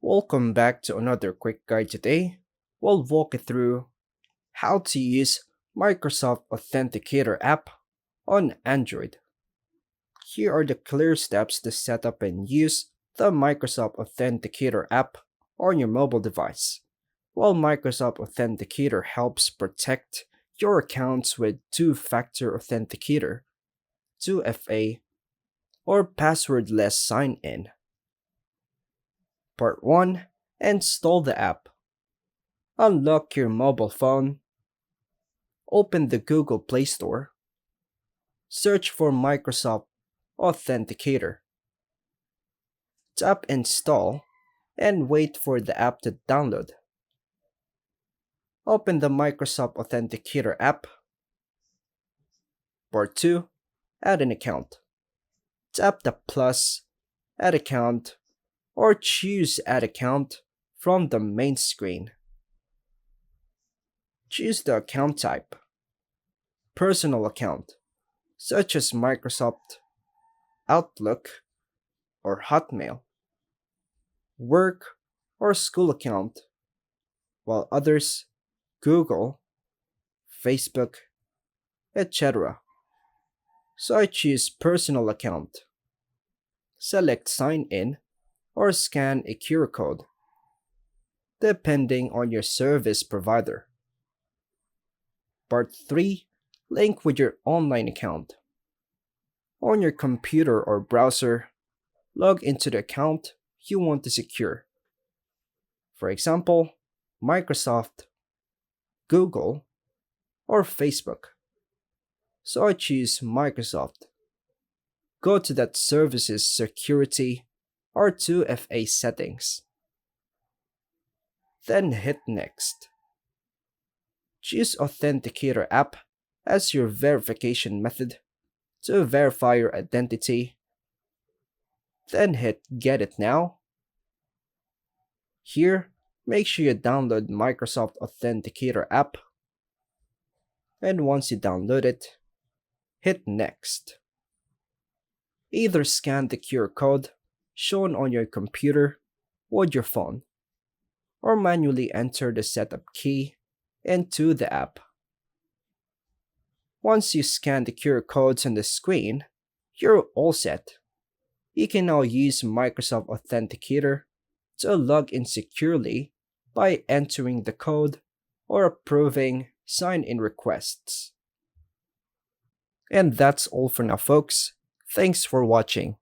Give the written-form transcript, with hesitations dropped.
Welcome back to another quick guide today. We'll walk you through how to use Microsoft Authenticator app on Android. Here are the clear steps to set up and use the Microsoft Authenticator app on your mobile device. While Microsoft Authenticator helps protect your accounts with two-factor authenticator, 2FA, or passwordless sign-in. Part 1. Install the app. Unlock your mobile phone. Open the Google Play Store. Search for Microsoft Authenticator. Tap Install and wait for the app to download. Open the Microsoft Authenticator app. Part 2. Add an account. Tap the plus, Add account, or choose Add account from the main screen. Choose the account type. Personal account, such as Microsoft Outlook or Hotmail. Work or school account, while others Google, Facebook, etc. So I choose personal account. Select sign in or scan a QR code, depending on your service provider. Part 3. Link with your online account. On your computer or browser, log into the account you want to secure. For example, Microsoft, Google, or Facebook. So I choose Microsoft. Go to that service's security or 2FA settings. Then hit Next. Choose Authenticator app as your verification method to verify your identity. Then hit Get It Now. Here, make sure you download Microsoft Authenticator app. And once you download it, hit Next. Either scan the QR code shown on your computer or your phone, or manually enter the setup key into the app. Once you scan the QR codes on the screen, you're all set. You can now use Microsoft Authenticator to log in securely by entering the code or approving sign-in requests. And that's all for now, folks. Thanks for watching.